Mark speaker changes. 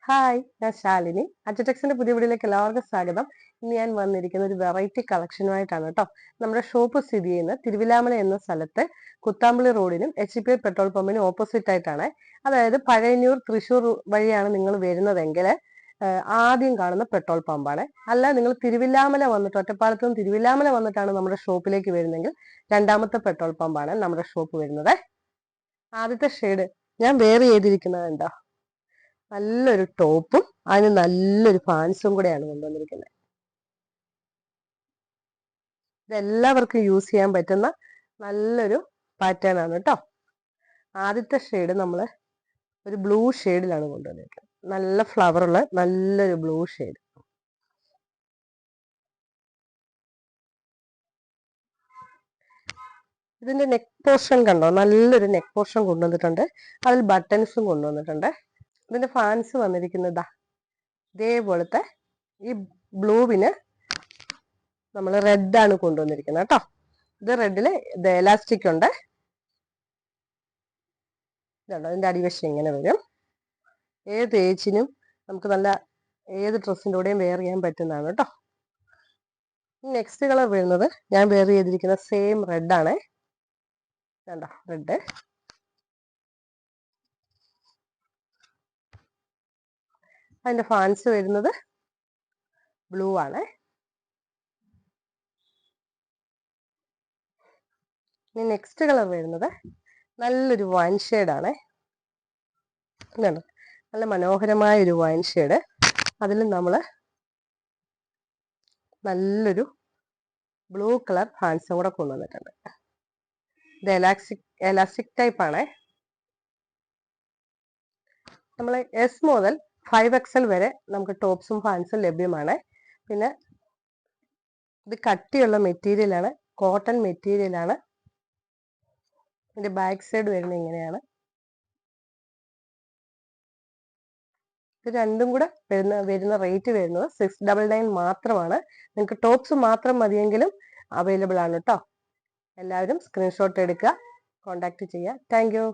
Speaker 1: Hi, ഞാൻ ശാലിനി. അച്ചടെക്സിന്റെ പുതിയ വീഡിയോയിലേക്ക് എല്ലാവർക്കും സ്വാഗതം. ഇന്ന് ഞാൻ വന്നിരിക്കുന്ന ഒരു വെറൈറ്റി കളക്ഷനുമായിട്ടാണ് കേട്ടോ. നമ്മുടെ ഷോപ്പ് സ്ഥിതി ചെയ്യുന്ന തിരുവിലാമല എന്ന സ്ഥലത്ത് കുത്താമ്പള്ളി റോഡിനും HPI പെട്രോൾ പമ്പിനും ഓപ്പോസിറ്റ് ആയിട്ടാണ്. അതായത് പഴയന്നൂർ തൃശ്ശൂർ വഴിയാണ് നിങ്ങൾ വരുന്നതെങ്കിൽ ആദ്യം കാണുന്ന പെട്രോൾ പമ്പാണ്. അല്ല നിങ്ങൾ തിരുവില്ലാമല വന്നിട്ട് ഒറ്റപ്പാലത്ത് നിന്ന് തിരുവില്ലാമല വന്നിട്ടാണ് നമ്മുടെ ഷോപ്പിലേക്ക് വരുന്നതെങ്കിൽ രണ്ടാമത്തെ പെട്രോൾ പമ്പാണ് നമ്മുടെ ഷോപ്പ് വരുന്നത്. ആദ്യത്തെ ഷെയ്ഡ് ഞാൻ വേറെ ചെയ്തിരിക്കുന്നത് ഉണ്ടോ, നല്ലൊരു ടോപ്പും അതിന് നല്ലൊരു ഫാൻസും കൂടെയാണ് കൊണ്ടുവന്നിരിക്കുന്നത്. ഇതെല്ലാവർക്കും യൂസ് ചെയ്യാൻ പറ്റുന്ന നല്ലൊരു പാറ്റേൺ ആണ് കേട്ടോ. ആദ്യത്തെ ഷെയ്ഡ് നമ്മൾ ഒരു ബ്ലൂ ഷെയ്ഡിലാണ് കൊണ്ടുവന്നിരിക്കുന്നത്. നല്ല ഫ്ലവറുള്ള നല്ലൊരു ബ്ലൂ ഷെയ്ഡ്. ഇതിന്റെ നെക്ക് പോർഷൻ കണ്ടോ, നല്ലൊരു നെക്ക് പോർഷൻ കൊണ്ടുവന്നിട്ടുണ്ട്. അതിൽ ബട്ടൺസും കൊണ്ടുവന്നിട്ടുണ്ട്. ഇതിന്റെ ഫാൻസ് വന്നിരിക്കുന്നതാ ഇതേപോലത്തെ ഈ ബ്ലൂവിന് നമ്മൾ റെഡ് ആണ് കൊണ്ടുവന്നിരിക്കുന്നത് കേട്ടോ. ഇത് റെഡില് ഇത് എലാസ്റ്റിക് ഉണ്ട്. ഇതുണ്ട്, അതിന്റെ അടിവശം ഇങ്ങനെ വരും. ഏത് ഏജിനും നമുക്ക് നല്ല ഏത് ഡ്രസ്സിൻ്റെ കൂടെയും വെയർ ചെയ്യാൻ പറ്റുന്നതാണ് കേട്ടോ. നെക്സ്റ്റ് കളർ വരുന്നത് ഞാൻ വെയർ ചെയ്തിരിക്കുന്ന സെയിം റെഡ് ആണ്. കണ്ടോ, റെഡ്. അതിന്റെ ഫാൻസ് വരുന്നത് ബ്ലൂ ആണ്. ഇനി നെക്സ്റ്റ് കളർ വരുന്നത് നല്ലൊരു വൈൻ ഷെയ്ഡാണ്. ഇതാണ് നല്ല മനോഹരമായ ഒരു വൈൻ ഷെയ്ഡ്. അതിൽ നമ്മൾ നല്ലൊരു ബ്ലൂ കളർ ഫാൻസും കൂടെ കൊണ്ടുവന്നിട്ടുണ്ട്. ഇത് എലാസ്റ്റിക് ടൈപ്പ് ആണ്. നമ്മൾ S മുതൽ 5XL വരെ നമുക്ക് ടോപ്സും ഫാൻസും ലഭ്യമാണ്. പിന്നെ ഇത് കട്ടിയുള്ള മെറ്റീരിയലാണ്, കോട്ടൺ മെറ്റീരിയലാണ്. ഇതിന്റെ ബാക്ക് സൈഡ് വരുന്നത് ഇങ്ങനെയാണ്. ഇത് രണ്ടും കൂടെ വരുന്ന റേറ്റ് വരുന്നത് 699 മാത്രമാണ്. നിങ്ങൾക്ക് ടോപ്സ് മാത്രം മതിയെങ്കിലും അവൈലബിൾ ആണ് കേട്ടോ. എല്ലാവരും സ്ക്രീൻഷോട്ട് എടുക്കുക, കോണ്ടാക്ട് ചെയ്യുക. Thank you.